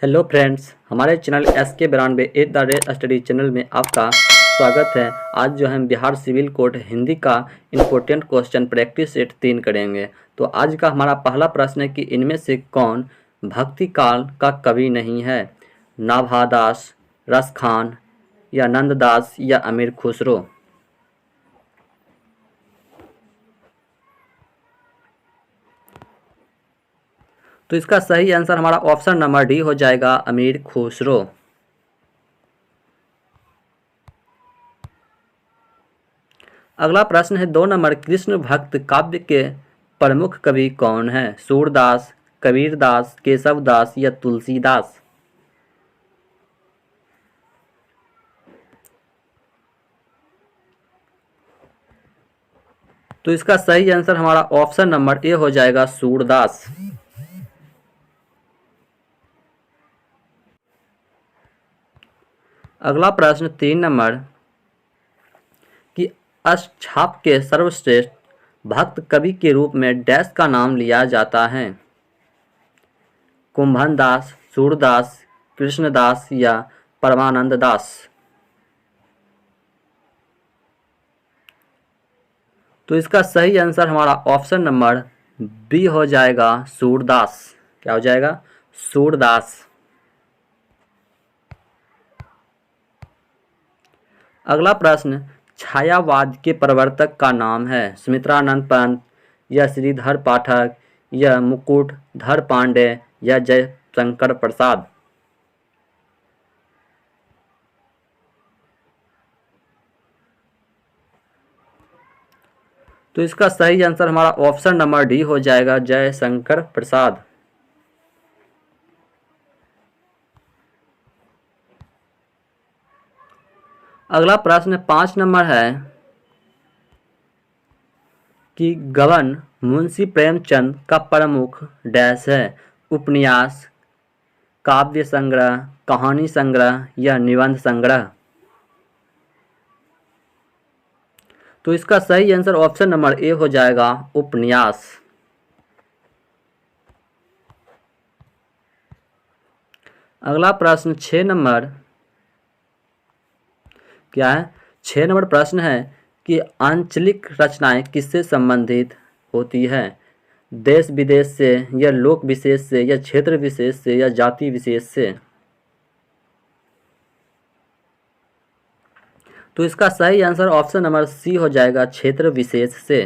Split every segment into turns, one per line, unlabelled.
Hello friends, हमारे channel SK92 study channel में आपका स्वागत है। आज जो हम बिहार सिविल कोड हिंदी का इम्पोर्टेंट क्वेश्चन प्रैक्टिस सेट 3 करेंगे। तो आज का हमारा पहला प्रश्न है कि इनमें से कौन भक्ति काल का कवि नहीं है? नाभादास, रसखान या नंददास या अमीर खुसरो। तो इसका सही आंसर हमारा ऑप्शन नंबर डी हो जाएगा, अमीर खुसरो। अगला प्रश्न है 2 नंबर, कृष्ण भक्त काव्य के प्रमुख कवि कौन है? सूरदास, कबीरदास, केशवदास या तुलसीदास। तो इसका सही आंसर हमारा ऑप्शन नंबर ए हो जाएगा, सूरदास। अगला प्रश्न 3 नंबर कि अष्टछाप के सर्वश्रेष्ठ भक्त कवि के रूप में डैश का नाम लिया जाता है? कुंभन दास, सूरदास, कृष्णदास या परमानंद दास। तो इसका सही आंसर हमारा ऑप्शन नंबर बी हो जाएगा, सूरदास। क्या हो जाएगा? सूरदास। अगला प्रश्न, छायावाद के प्रवर्तक का नाम है? सुमित्रानंद पंत या श्रीधर पाठक या मुकुटधर पांडे या जयशंकर प्रसाद। तो इसका सही आंसर हमारा ऑप्शन नंबर डी हो जाएगा, जयशंकर प्रसाद। अगला प्रश्न 5 नंबर है कि गबन मुंशी प्रेमचंद का प्रमुख डैश है? उपन्यास, काव्य संग्रह, कहानी संग्रह या निबंध संग्रह। तो इसका सही आंसर ऑप्शन नंबर ए हो जाएगा, उपन्यास। अगला प्रश्न 6 नंबर क्या है? 6 नंबर प्रश्न है कि आंचलिक रचनाएं किससे संबंधित होती है? देश विदेश से या लोक विशेष से या क्षेत्र विशेष से या जाति विशेष से। तो इसका सही आंसर ऑप्शन नंबर सी हो जाएगा, क्षेत्र विशेष से।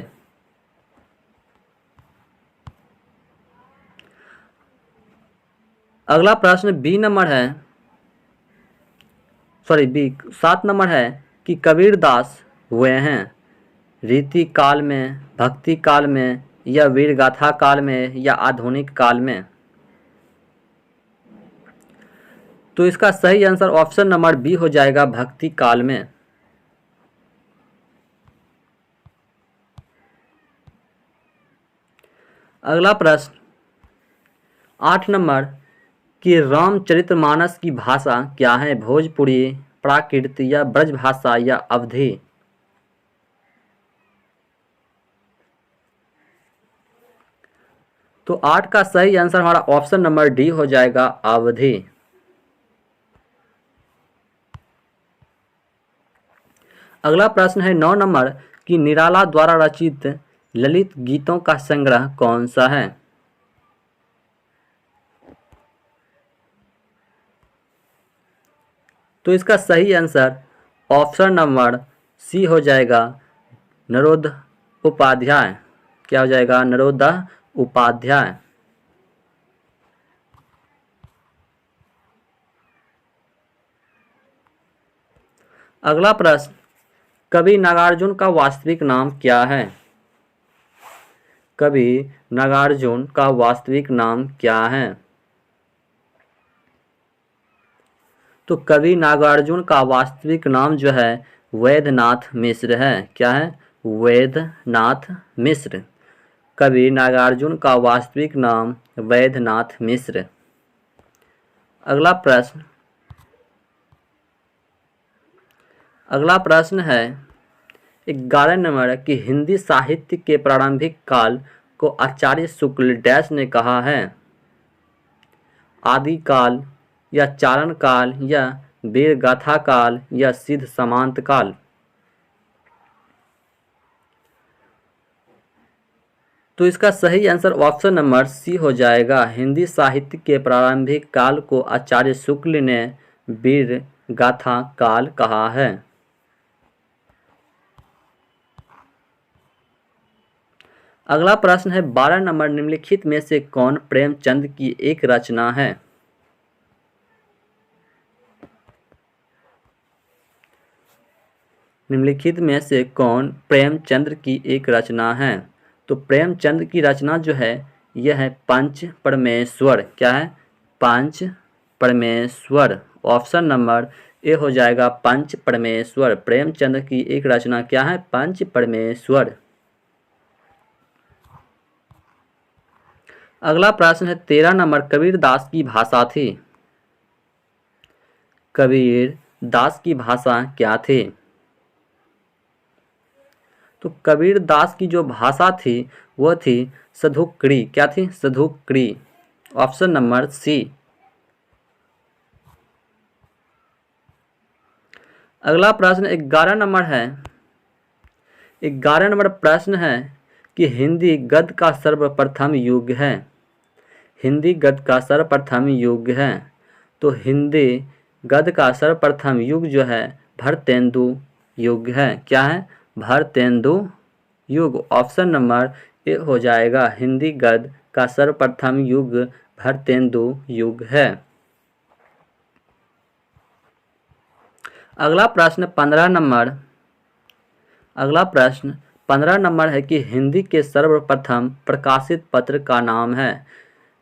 अगला प्रश्न बी नंबर है, बी 7 नंबर है कि कबीरदास हुए हैं रीति काल में, भक्ति काल में या वीरगाथा काल में या आधुनिक काल में। तो इसका सही आंसर ऑप्शन नंबर बी हो जाएगा, भक्ति काल में। अगला प्रश्न 8 नंबर कि रामचरितमानस की भाषा क्या है? भोजपुरी, प्राकृत या ब्रजभाषा या अवधी। तो 8 का सही आंसर हमारा ऑप्शन नंबर डी हो जाएगा, अवधी। अगला प्रश्न है 9 नंबर कि निराला द्वारा रचित ललित गीतों का संग्रह कौन सा है? तो इसका सही आंसर ऑप्शन नंबर सी हो जाएगा, नरोद उपाध्याय। क्या हो जाएगा? नरोद उपाध्याय। अगला प्रश्न, कवि नागार्जुन का वास्तविक नाम क्या है? कवि नागार्जुन का वास्तविक नाम क्या है? तो कवि नागार्जुन का वास्तविक नाम जो है वैद्यनाथ मिश्र है। क्या है? वैद्यनाथ मिश्र। कवि नागार्जुन का वास्तविक नाम वैद्यनाथ मिश्र। अगला प्रश्न है 11 नंबर कि हिंदी साहित्य के प्रारंभिक काल को आचार्य शुक्ल डैश ने कहा है? आदिकाल, या चारण काल या वीर गाथा काल या सिद्ध समांत काल? तो इसका सही आंसर ऑप्शन नंबर सी हो जाएगा। हिंदी साहित्य के प्रारंभिक काल को आचार्य शुक्ल ने वीर गाथा काल कहा है। अगला प्रश्न है 12 नंबर, निम्नलिखित में से कौन प्रेमचंद की एक रचना है? निम्नलिखित में से कौन प्रेमचंद की एक रचना है? तो प्रेमचंद की रचना जो है यह है पंच परमेश्वर। क्या है? पंच परमेश्वर। ऑप्शन नंबर ए हो जाएगा पंच परमेश्वर। प्रेमचंद की एक रचना क्या है? पंच परमेश्वर। अगला प्रश्न है 13 नंबर, कबीरदास की भाषा थी। कबीरदास की भाषा क्या थी? तो कबीरदास की जो भाषा थी वह थी सधुकड़ी। क्या थी? सधुकड़ी। Option number C. अगला प्रश्न 11 नंबर है। 11 नंबर प्रश्न है कि हिंदी गद्य का सर्वप्रथम युग है। हिंदी गद्य का सर्वप्रथम युग है। तो हिंदी गद्य का सर्वप्रथम युग जो है भरतेंदु युग है। क्या है? भरतेंदु युग। ऑप्शन नंबर ए हो जाएगा। हिंदी गद्य का सर्वप्रथम युग भरतेंदु युग है। अगला प्रश्न 15 नंबर। अगला प्रश्न 15 नंबर है कि हिंदी के सर्वप्रथम प्रकाशित पत्र का नाम है।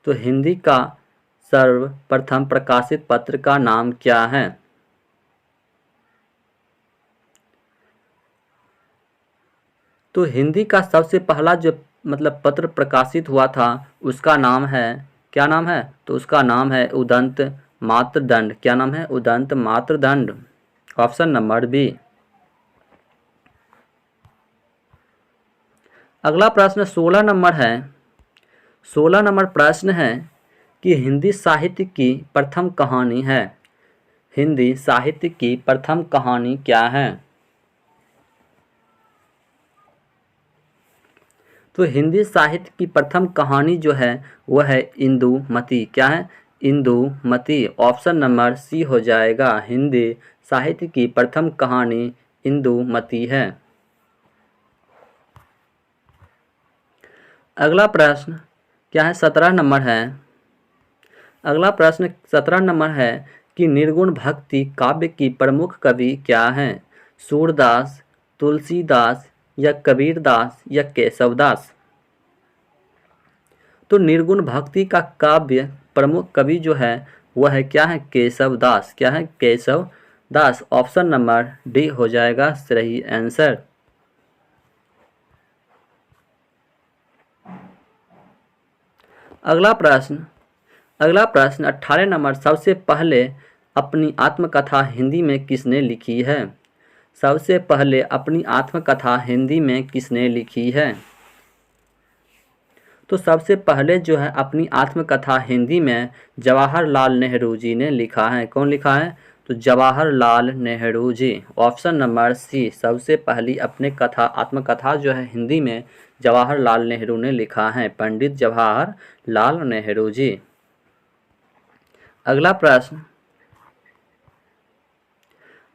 तो हिंदी का सर्वप्रथम प्रकाशित पत्र का नाम क्या है? तो हिंदी का सबसे पहला जो पत्र प्रकाशित हुआ था उसका नाम है, क्या नाम है? तो उसका नाम है उदंत मातृदंड। क्या नाम है? उदंत मातृदंड। Option number B. अगला प्रश्न 16 नंबर है। 16 नंबर प्रश्न है कि हिंदी साहित्य की प्रथम कहानी है। हिंदी साहित्य की प्रथम कहानी क्या है? तो हिंदी साहित्य की प्रथम कहानी जो है वह है इंदुमती। क्या है? इंदुमती। ऑप्शन नंबर सी हो जाएगा। हिंदी साहित्य की प्रथम कहानी इंदुमती है। अगला प्रश्न क्या है? 17 नंबर है। अगला प्रश्न 17 नंबर है कि निर्गुण भक्ति काव्य की प्रमुख कवि क्या हैं? सूरदास, तुलसीदास या कबीरदास या केशवदास? तो निर्गुण भक्ति का काव्य प्रमुख कवि जो है वह है क्या है? केशवदास। क्या है? केशवदास। ऑप्शन नंबर डी हो जाएगा सही आंसर। अगला प्रश्न 18 नंबर, सबसे पहले अपनी आत्मकथा हिंदी में किसने लिखी है? सबसे पहले अपनी आत्मकथा हिंदी में किसने लिखी है? तो सबसे पहले जो है अपनी आत्मकथा हिंदी में जवाहरलाल नेहरू जी ने लिखा है। कौन लिखा है? तो Jawaharlal Nehru ji. Option number C. सबसे पहली अपने आत्मकथा जो है हिंदी में जवाहरलाल नेहरू ने लिखा है, पंडित जवाहरलाल नेहरू जी। अगला प्रश्न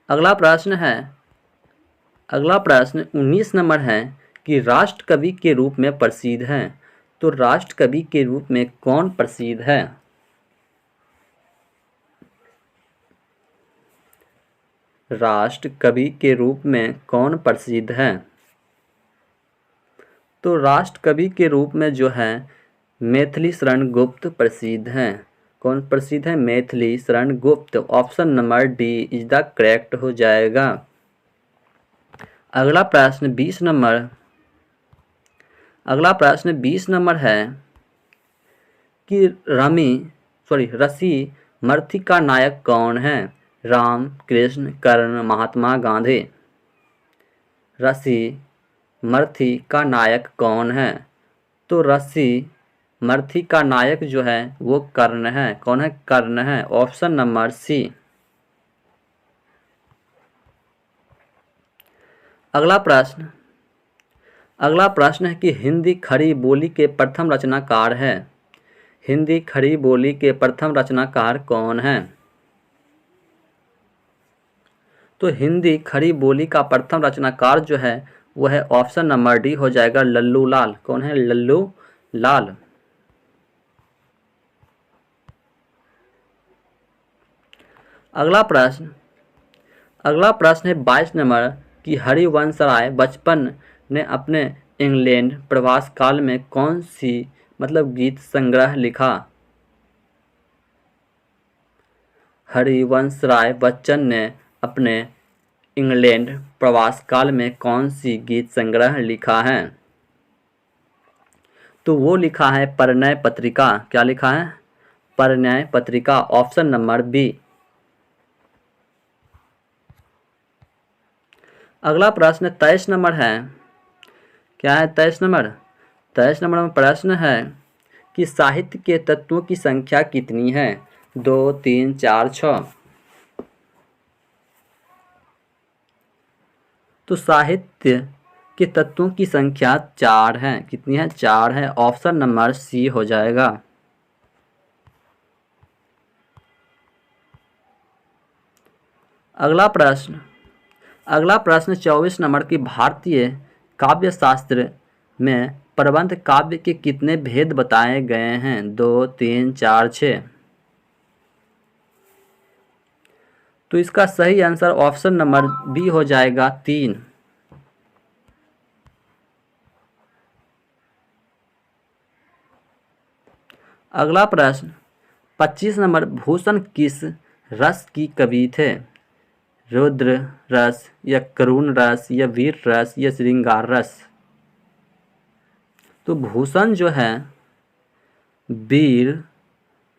अगला प्रश्न 19 नंबर है कि राष्ट्र कवि के रूप में प्रसिद्ध है। तो राष्ट्र कवि के रूप में कौन प्रसिद्ध है? राष्ट्र कवि के रूप में कौन प्रसिद्ध है? तो राष्ट्र कवि के रूप में जो है मैथिली शरण गुप्त प्रसिद्ध हैं। कौन प्रसिद्ध है? Maithili Sharan Gupt. Option number D is the correct हो जाएगा। अगला प्रश्न 20 नंबर। अगला प्रश्न 20 नंबर है कि ऋषि मर्थी का नायक कौन है? राम, कृष्ण, कर्ण, महात्मा गांधी? ऋषि मर्थी का नायक कौन है? तो ऋषि मर्थी का नायक जो है वो कर्ण है। कौन है? कर्ण है। Option number C. अगला प्रश्न है कि हिंदी खड़ी बोली के प्रथम रचनाकार है। हिंदी खड़ी बोली के प्रथम रचनाकार कौन है? तो हिंदी खड़ी बोली का प्रथम रचनाकार जो है वो है ऑप्शन नंबर डी हो जाएगा, लल्लू लाल। कौन है? लल्लू लाल। अगला प्रश्न है 22 नंबर कि हरिवंश राय बचपन ने अपने इंग्लैंड प्रवास काल में कौन सी गीत संग्रह लिखा? हरिवंश राय बच्चन ने अपने इंग्लैंड प्रवास काल में कौन सी गीत संग्रह लिखा है? तो वो लिखा है परिणय पत्रिका। क्या लिखा है? परिणय पत्रिका। Option number B. अगला प्रश्न 23 नंबर है। क्या है 23 नंबर? 23 नंबर में प्रश्न है कि साहित्य के तत्वों की संख्या कितनी है? 2, 3, 4, 6। तो साहित्य के तत्वों की संख्या 4 है। कितनी है? 4 है। ऑप्शन नंबर सी हो जाएगा। अगला प्रश्न 24 नंबर की भारतीय काव्य शास्त्र में प्रबंध काव्य के कितने भेद बताए गए हैं? 2, 3, 4, 6। तो इसका सही आंसर ऑप्शन नंबर बी हो जाएगा, 3। अगला प्रश्न 25 नंबर, भूषण किस रस की कवि थे? रुद्र रस या करुण रस या वीर रस या श्रृंगार रस? तो भूषण जो है वीर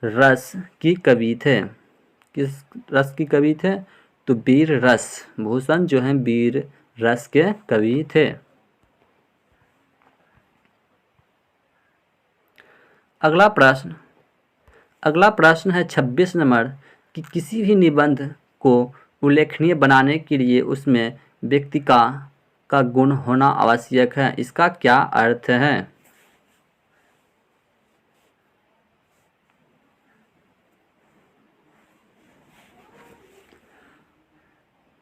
रस की कवि थे। किस रस की कवि थे? तो वीर रस। भूषण जो है वीर रस के कवि थे। अगला प्रश्न है 26 नंबर कि किसी भी निबंध को उल्लेखनीय बनाने के लिए उसमें व्यक्ति का गुण होना आवश्यक है। इसका क्या अर्थ है?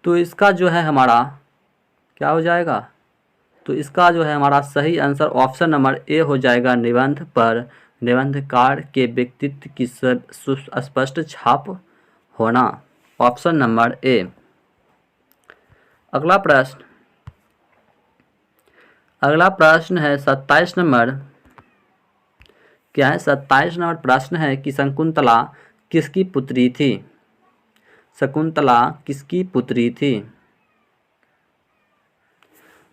तो इसका जो है हमारा क्या हो जाएगा? तो इसका जो है हमारा सही आंसर ऑप्शन नंबर ए हो जाएगा। निबंध पर निबंधकार के व्यक्तित्व की स्पष्ट छाप होना। Option number A. अगला प्रश्न है 27 नंबर। क्या है? 27 नंबर प्रश्न है कि शकुंतला किसकी पुत्री थी? शकुंतला किसकी पुत्री थी?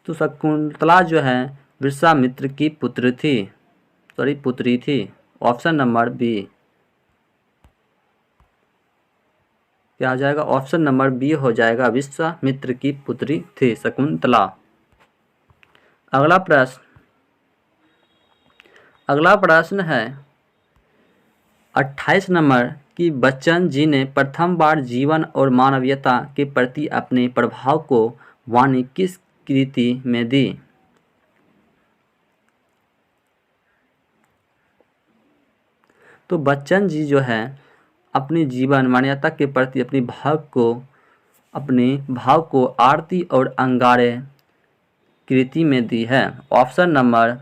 तो शकुंतला जो है विश्वामित्र की पुत्री थी। Option number B. क्या हो जाएगा? ऑप्शन नंबर बी हो जाएगा, विश्वामित्र की पुत्री थी शकुंतला। अगला प्रश्न है 28 नंबर कि बच्चन जी ने प्रथम बार जीवन और मानवीयता के प्रति अपने प्रभाव को वाणी किस कृति में दी? तो बच्चन जी जो है अपनी जीवन मानवता के प्रति अपने भाव को आरती और अंगारे कृति में दी है। Option number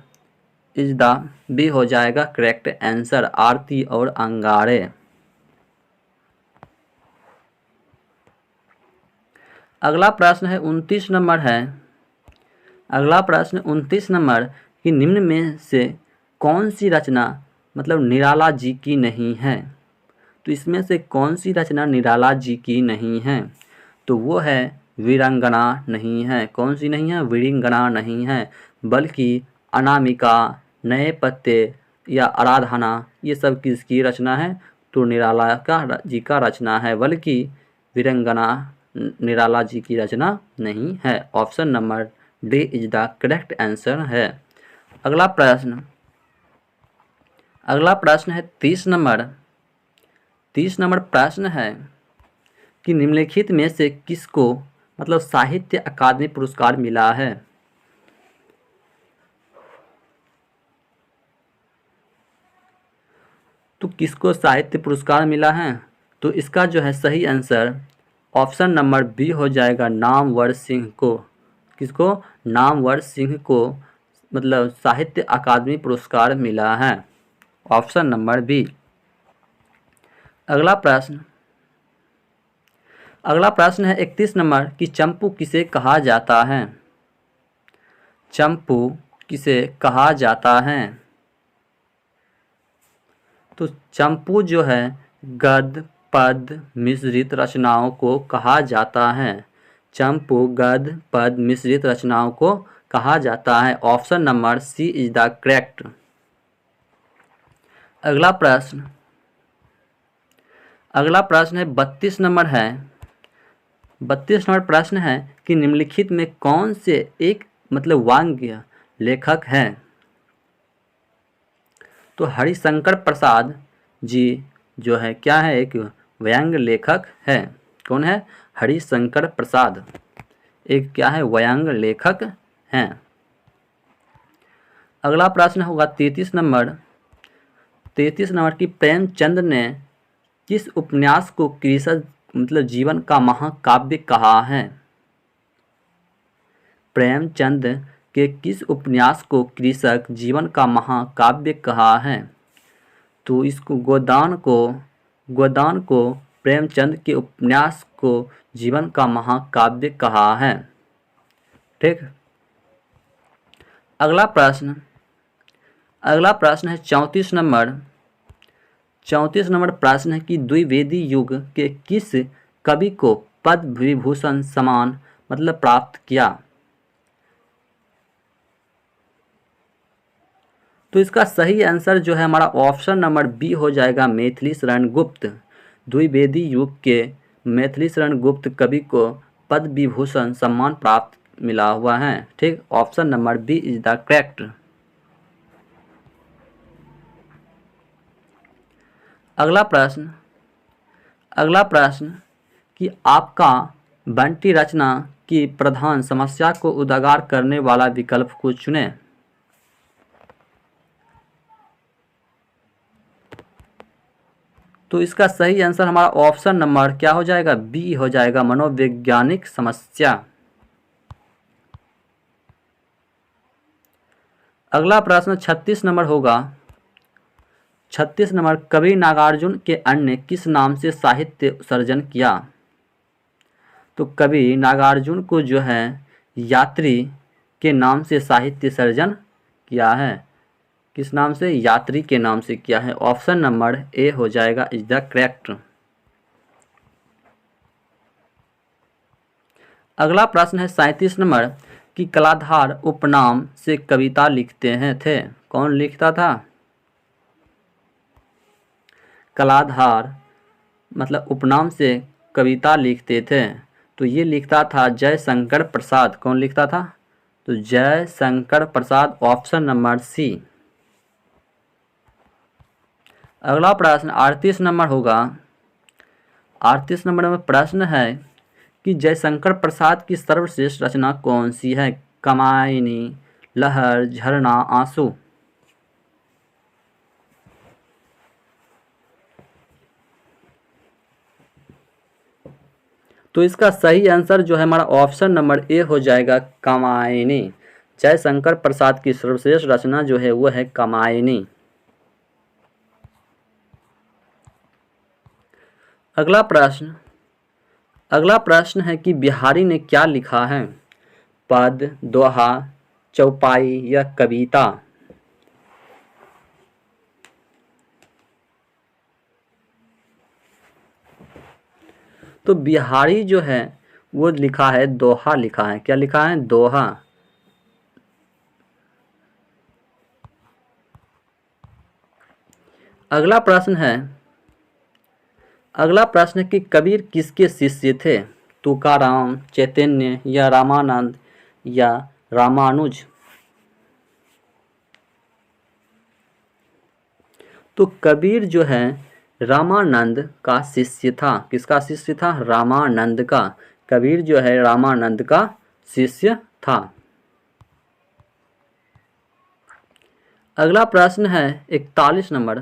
is the B हो जाएगा करेक्ट आंसर, आरती और अंगारे। अगला प्रश्न है 29 नंबर है। अगला प्रश्न 29 नंबर कि निम्न में से कौन सी रचना निराला जी की नहीं है? तो इसमें से कौन सी रचना निराला जी की नहीं है? तो वो है वीरांगना नहीं है। कौन सी नहीं है? वीरांगना नहीं है, बल्कि अनामिका, नए पत्ते या आराधना, ये सब किसकी रचना है? तो निराला जी का रचना है, बल्कि वीरांगना निराला जी की रचना नहीं है। Option number D is the correct answer है। अगला अगला प्रश्न है 30 नंबर प्रश्न है कि निम्नलिखित में से किसको मतलब साहित्य अकादमी पुरस्कार मिला है। तो किसको साहित्य पुरस्कार मिला है, तो इसका जो है सही आंसर ऑप्शन नंबर बी हो जाएगा, नामवर सिंह को। किसको? नामवर सिंह को मतलब साहित्य अकादमी पुरस्कार मिला है, ऑप्शन नंबर बी। अगला प्रश्न है 31 नंबर कि चंपू किसे कहा जाता है। चंपू किसे कहा जाता है? तो चंपू जो है गद्य पद्य मिश्रित रचनाओं को कहा जाता है। चंपू गद्य पद्य मिश्रित रचनाओं को कहा जाता है, option number C is the correct. अगला प्रश्न है 32 नंबर है। 32 नंबर प्रश्न है कि निम्नलिखित में कौन से एक मतलब वांग्य लेखक हैं। तो हरिशंकर प्रसाद जी जो है क्या है, एक व्यंग्य लेखक है। कौन है? हरिशंकर प्रसाद एक क्या है, व्यंग्य लेखक हैं। अगला प्रश्न होगा 33 नंबर की प्रेमचंद ने किस उपन्यास को कृषक मतलब जीवन का महाकाव्य कहा है। प्रेमचंद के किस उपन्यास को कृषक जीवन का महाकाव्य कहा है। तो इसको गोदान को प्रेमचंद के उपन्यास को जीवन का महाकाव्य कहा है। ठीक। अगला प्रश्न है 34 नंबर प्रश्न है कि द्विवेदी युग के किस कवि को पद्म विभूषण सम्मान मतलब प्राप्त किया। तो इसका सही आंसर जो है हमारा ऑप्शन नंबर बी हो जाएगा, मैथिली शरण गुप्त। द्विवेदी युग के मैथिली शरण गुप्त कवि को पद्म विभूषण सम्मान प्राप्त मिला हुआ है। ठीक, option number B is the correct. अगला प्रश्न कि आपका बंटी रचना की प्रधान समस्या को उजागर करने वाला विकल्प को चुनें। तो इसका सही आंसर हमारा ऑप्शन नंबर क्या हो जाएगा, बी हो जाएगा, मनोवैज्ञानिक समस्या। अगला प्रश्न 36 नंबर होगा। 36 नंबर कवि नागार्जुन के अन्य किस नाम से साहित्य सर्जन किया। तो कवि नागार्जुन को जो है यात्री के नाम से साहित्य सर्जन किया है। किस नाम से? यात्री के नाम से किया है, ऑप्शन नंबर ए हो जाएगा इज द करेक्ट। अगला प्रश्न है 37 नंबर कि कलाधार उपनाम से कविता लिखते थे। कौन लिखता था? कलाधार मतलब उपनाम से कविता लिखते थे, तो ये लिखता था जयशंकर प्रसाद। कौन लिखता था? तो Jaishankar Prasad, option number C. अगला प्रश्न 38 नंबर होगा। 38 नंबर में प्रश्न है कि जयशंकर प्रसाद की सर्वश्रेष्ठ रचना कौन सी है। कामायनी, लहर, झरना, आंसू। तो इसका सही आंसर जो है हमारा ऑप्शन नंबर ए हो जाएगा, कामायनी। जयशंकर प्रसाद की सर्वश्रेष्ठ रचना जो है वो है कामायनी। अगला प्रश्न है कि बिहारी ने क्या लिखा है। पद, दोहा, चौपाई या कविता। तो बिहारी जो है वो लिखा है दोहा लिखा है। क्या लिखा है? दोहा। अगला प्रश्न है कि कबीर किसके शिष्य थे। तुकाराम, चैतन्य या रामानंद या रामानुज। तो कबीर जो है रामानंद का शिष्य था। किसका शिष्य था? रामानंद का। कबीर जो है रामानंद का शिष्य था। अगला प्रश्न है 41 नंबर।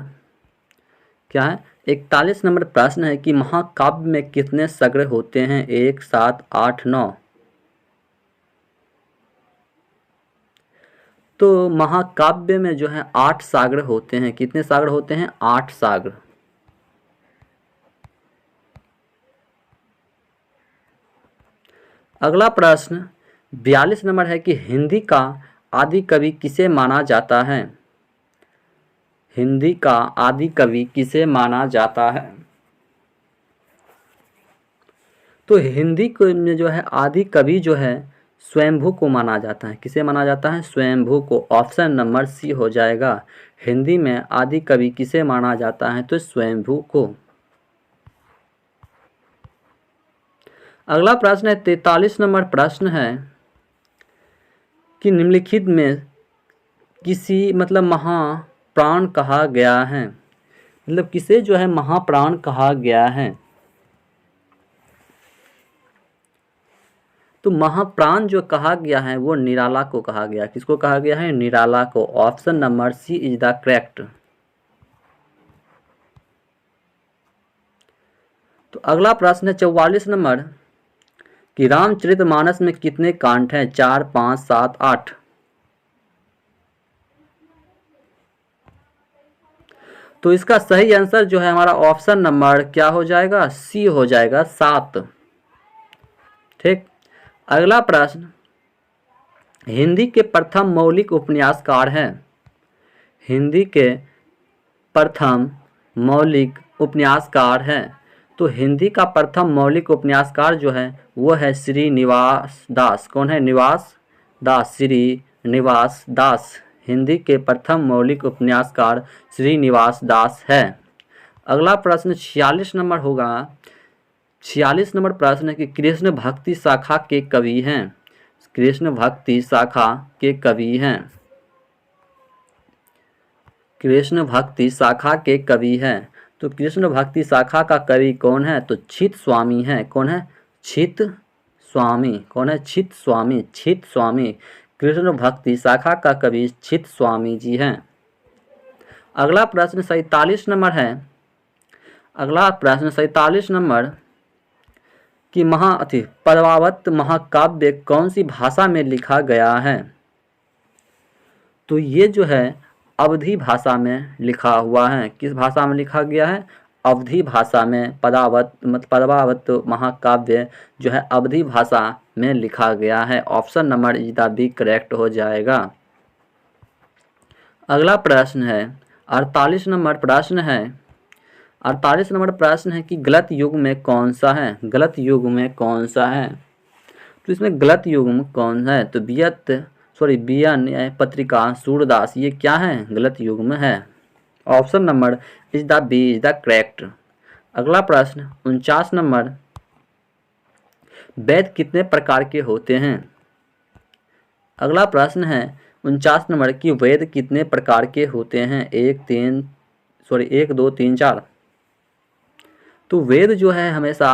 क्या है? 41 नंबर प्रश्न है कि महाकाव्य में कितने सग्र होते हैं? 1, 7, 8, 9। तो महाकाव्य में जो है 8 सागर होते हैं। कितने सागर होते हैं? 8 सागर। अगला प्रश्न 42 नंबर है कि हिंदी का आदि कवि किसे माना जाता है? हिंदी का आदि कवि किसे माना जाता है? तो हिंदी को में जो है आदि कवि जो है स्वयंभू को माना जाता है। किसे माना जाता है? स्वयंभू को। ऑप्शन नंबर सी हो जाएगा। हिंदी में आदि कवि किसे माना जाता है? तो स्वयंभू को। अगला प्रश्न है 43 नंबर प्रश्न है कि निम्नलिखित में किसी महाप्राण कहा गया है। किसे जो है महाप्राण कहा गया है? तो महाप्राण जो कहा गया है वो निराला को कहा गया। किसको कहा गया है? निराला को। Option number C is the correct. तो अगला प्रश्न है 44 नंबर कि रामचरितमानस में कितने कांड हैं? 4, 5, 7, 8। तो इसका सही आंसर जो है हमारा ऑप्शन नंबर क्या हो जाएगा? सी हो जाएगा, 7। ठीक। अगला प्रश्न हिंदी के प्रथम मौलिक उपन्यासकार हैं। हिंदी के प्रथम मौलिक उपन्यासकार हैं। तो हिंदी का प्रथम मौलिक उपन्यासकार जो है वो है श्रीनिवास दास। कौन है? निवास दास। श्रीनिवास दास हिंदी के प्रथम मौलिक उपन्यासकार श्रीनिवास दास है। अगला प्रश्न 46 नंबर होगा। 46 नंबर प्रश्न है कि कृष्ण भक्ति शाखा के कवि हैं। कृष्ण भक्ति शाखा के कवि हैं। कृष्ण भक्ति शाखा के कवि हैं। तो कृष्ण भक्ति शाखा का कवि कौन है? तो छित स्वामी है। कौन है? छित स्वामी। कौन है? छित स्वामी। छित स्वामी कृष्ण भक्ति शाखा का कवि छित स्वामी जी हैं। अगला प्रश्न 47 नंबर है। अगला प्रश्न 47 नंबर कि पद्मावत महाकाव्य कौन सी भाषा में लिखा गया है? तो ये जो है अवधी भाषा में लिखा हुआ है। किस भाषा में लिखा गया है? अवधी भाषा में। पद्मावत महाकाव्य जो है अवधी भाषा में लिखा गया है। Option number is the B correct हो जाएगा। अगला प्रश्न है 48 नंबर प्रश्न है। 48 नंबर प्रश्न है कि गलत युग में कौन सा है? गलत युग में कौन सा है? तो इसमें गलत युग्म कौन है? तो बियन पत्रिका सूरदास ये क्या है? गलत युग्म है। Option number is the B is the correct. अगला प्रश्न 49 नंबर वेद कितने प्रकार के होते हैं? अगला प्रश्न है 49 नंबर कि वेद कितने प्रकार के होते हैं? 1, 2, 3, 4। तो वेद जो है हमेशा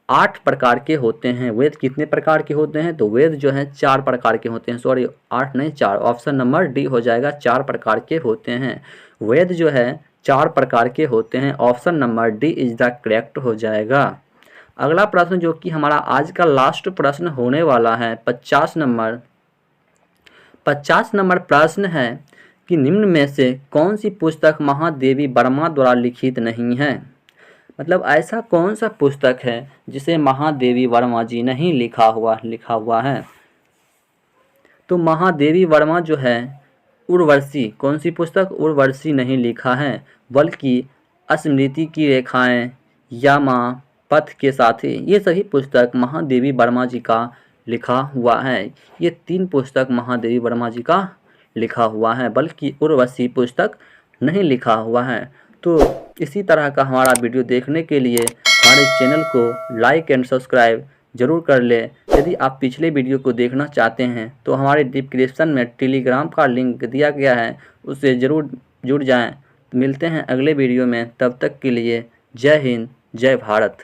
8 प्रकार के होते हैं। वेद कितने प्रकार के होते हैं? तो वेद जो है 4 प्रकार के होते हैं। 8 नहीं 4। ऑप्शन नंबर डी हो जाएगा। 4 प्रकार के होते हैं। वेद जो है 4 प्रकार के होते हैं। Option number D is the correct हो जाएगा। अगला प्रश्न जो कि हमारा आज का लास्ट प्रश्न होने वाला है 50 नंबर। 50 नंबर प्रश्न है कि निम्न में से कौन सी पुस्तक महादेवी वर्मा द्वारा लिखित नहीं है? ऐसा कौन सा पुस्तक है जिसे महादेवी वर्मा जी नहीं लिखा हुआ है? तो महादेवी वर्मा जो है उर्वशी, कौन सी पुस्तक? उर्वशी नहीं लिखा है, बल्कि स्मृति की रेखाएं, यामा, पथ के साथी, ये सभी पुस्तक महादेवी वर्मा जी का लिखा हुआ है। ये 3 पुस्तक महादेवी वर्मा जी का लिखा हुआ है, बल्कि उर्वशी पुस्तक नहीं लिखा हुआ है। तो इसी तरह का हमारा वीडियो देखने के लिए हमारे चैनल को लाइक एंड सब्सक्राइब जरूर कर ले। यदि आप पिछले वीडियो को देखना चाहते हैं तो हमारे डिस्क्रिप्शन में टेलीग्राम का लिंक दिया गया है, उससे ज़रूर जुड़ जाएं मिलते हैं अगले वीडियो में, तब तक के लिए जय हिंद, जय भारत।